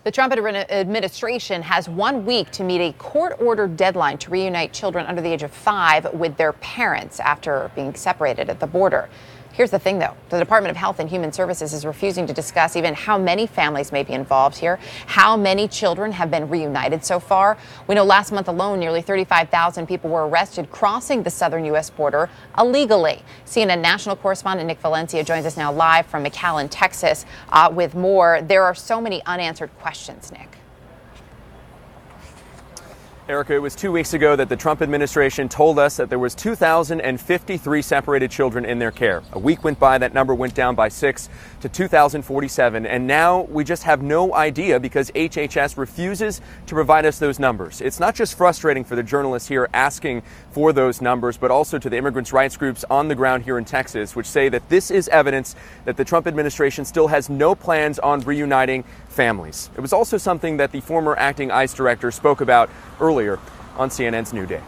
The Trump administration has 1 week to meet a court-ordered deadline to reunite children under the age of 5 with their parents after being separated at the border. Here's the thing, though. The Department of Health and Human Services is refusing to discuss even how many families may be involved here, how many children have been reunited so far. We know last month alone, nearly 35,000 people were arrested crossing the southern U.S. border illegally. CNN national correspondent Nick Valencia joins us now live from McAllen, Texas, with more. There are so many unanswered questions, Nick. Erica, it was 2 weeks ago that the Trump administration told us that there was 2,053 separated children in their care. A week went by, that number went down by 6 to 2,047. And now we just have no idea because HHS refuses to provide us those numbers. It's not just frustrating for the journalists here asking for those numbers, but also to the immigrants' rights groups on the ground here in Texas, which say that this is evidence that the Trump administration still has no plans on reuniting families. It was also something that the former acting ICE director spoke about earlier on CNN's New Day.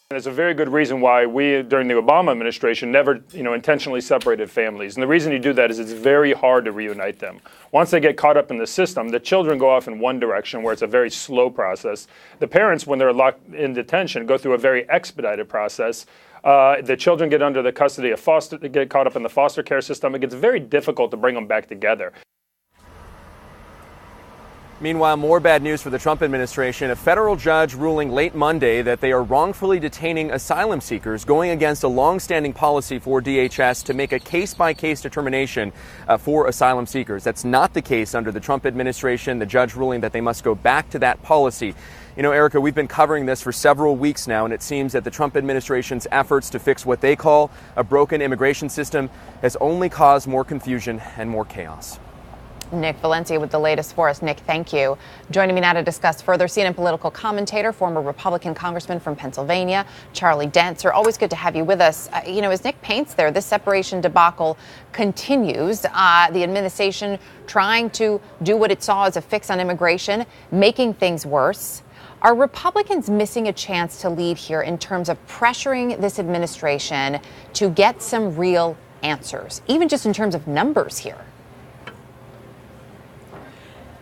There's a very good reason why we, during the Obama administration, never, intentionally separated families. And the reason you do that is it's very hard to reunite them. Once they get caught up in the system, the children go off in one direction where it's a very slow process. The parents, when they're locked in detention, go through a very expedited process. The children get under the custody of get caught up in the foster care system. It gets very difficult to bring them back together. Meanwhile, more bad news for the Trump administration. A federal judge ruling late Monday that they are wrongfully detaining asylum seekers, going against a long-standing policy for DHS to make a case-by-case determination for asylum seekers. That's not the case under the Trump administration. The judge ruling that they must go back to that policy. Erica, we've been covering this for several weeks now, and it seems that the Trump administration's efforts to fix what they call a broken immigration system has only caused more confusion and more chaos. Nick Valencia with the latest for us. Nick, thank you. Joining me now to discuss further, CNN political commentator, former Republican congressman from Pennsylvania, Charlie Dent. Sir, always good to have you with us. As Nick paints there, this separation debacle continues. The administration trying to do what it saw as a fix on immigration, making things worse. Are Republicans missing a chance to lead here in terms of pressuring this administration to get some real answers, even just in terms of numbers here?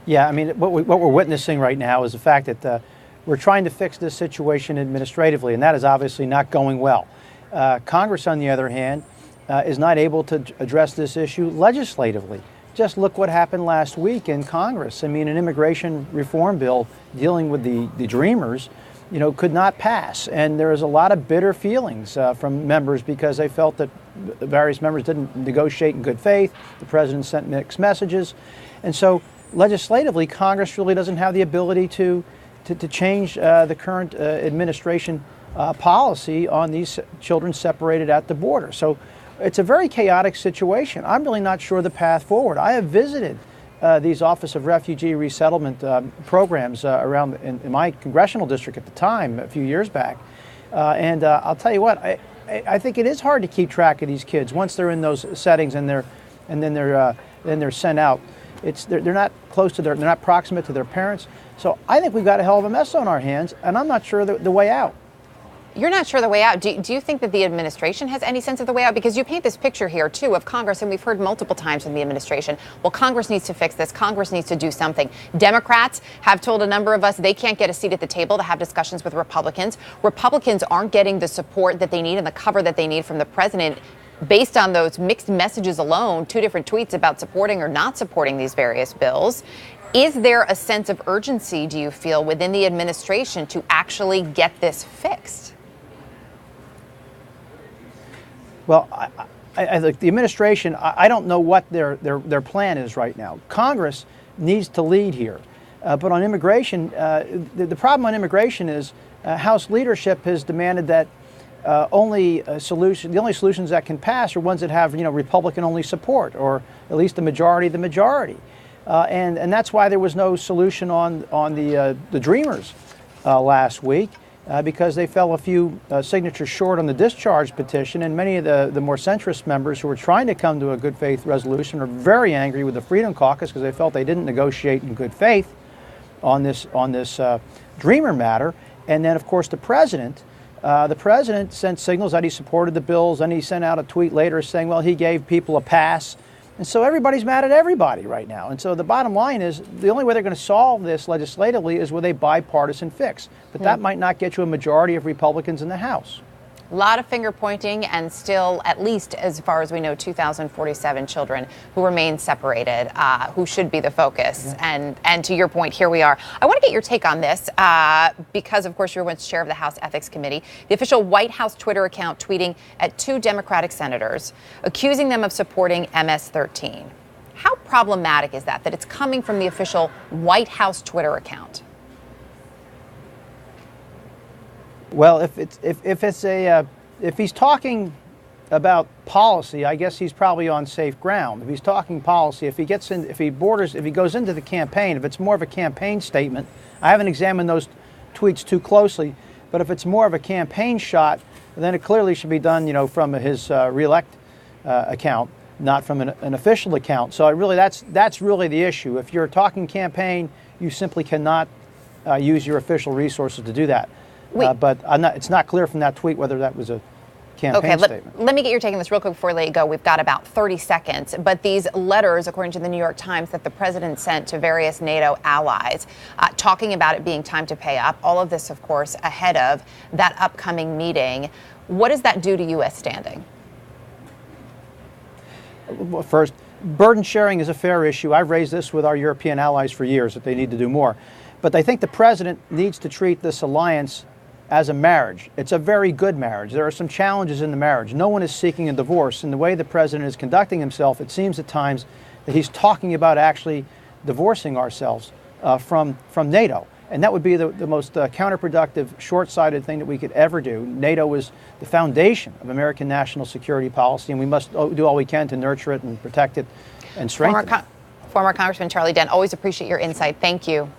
Yeah, what we're witnessing right now is the fact that we're trying to fix this situation administratively, and that is obviously not going well. Congress, on the other hand, is not able to address this issue legislatively. Just look what happened last week in Congress. An immigration reform bill dealing with the Dreamers, could not pass. And there is a lot of bitter feelings from members because they felt that various members didn't negotiate in good faith. The president sent mixed messages. And so legislatively, Congress really doesn't have the ability to change the current administration policy on these children separated at the border. So it's a very chaotic situation. I'm really not sure the path forward. I have visited these Office of Refugee Resettlement programs around in my congressional district at the time, a few years back. And I'll tell you what, I think it is hard to keep track of these kids once they're in those settings and then they're sent out. They're not they're not proximate to their parents. So I think we've got a hell of a mess on our hands, and I'm not sure the way out. You're not sure the way out. Do you think that the administration has any sense of the way out? Because you paint this picture here, too, of Congress, and we've heard multiple times from the administration, well, Congress needs to fix this. Congress needs to do something. Democrats have told a number of us they can't get a seat at the table to have discussions with Republicans. Republicans aren't getting the support that they need and the cover that they need from the president. Based on those mixed messages alone, 2 different tweets about supporting or not supporting these various bills. Is there a sense of urgency, do you feel, within the administration to actually get this fixed? Well, I think the administration, I don't know what their plan is right now. Congress needs to lead here. But on immigration, the problem on immigration is House leadership has demanded that the only solutions that can pass are ones that have Republican-only support, or at least the majority. And that's why there was no solution on the Dreamers last week. Because they fell a few signatures short on the discharge petition, and many of the more centrist members who were trying to come to a good faith resolution are very angry with the Freedom Caucus because they felt they didn't negotiate in good faith on this Dreamer matter. And then, of course, the president sent signals that he supported the bills, and he sent out a tweet later saying, well, he gave people a pass And so everybody's mad at everybody right now. And so the bottom line is the only way they're going to solve this legislatively is with a bipartisan fix. But that might not get you a majority of Republicans in the House. A lot of finger pointing, and still, at least as far as we know, 2,047 children who remain separated, who should be the focus. Yeah. And to your point, here we are. I want to get your take on this because, of course, you're once chair of the House Ethics Committee. The official White House Twitter account tweeting at 2 Democratic senators, accusing them of supporting MS-13. How problematic is that it's coming from the official White House Twitter account? Well, if he's talking about policy, I guess he's probably on safe ground. If he's talking policy, if he goes into the campaign, if it's more of a campaign statement, I haven't examined those tweets too closely, but if it's more of a campaign shot, then it clearly should be done, from his reelect account, not from an official account. So that's really the issue. If you're talking campaign, you simply cannot use your official resources to do that. But it's not clear from that tweet whether that was a campaign statement. Let me get your take on this real quick before we let you go. We've got about 30 seconds. But these letters, according to the New York Times, that the president sent to various NATO allies, talking about it being time to pay up, all of this, of course, ahead of that upcoming meeting. What does that do to U.S. standing? Well, first, burden sharing is a fair issue. I've raised this with our European allies for years, that they need to do more. But I think the president needs to treat this alliance as a marriage. It's a very good marriage. There are some challenges in the marriage. No one is seeking a divorce. And the way the president is conducting himself, it seems at times that he's talking about actually divorcing ourselves from NATO. And that would be the most counterproductive, short-sighted thing that we could ever do. NATO is the foundation of American national security policy, and we must do all we can to nurture it and protect it and strengthen it. Former Congressman Charlie Dent, always appreciate your insight. Thank you.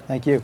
Thank you.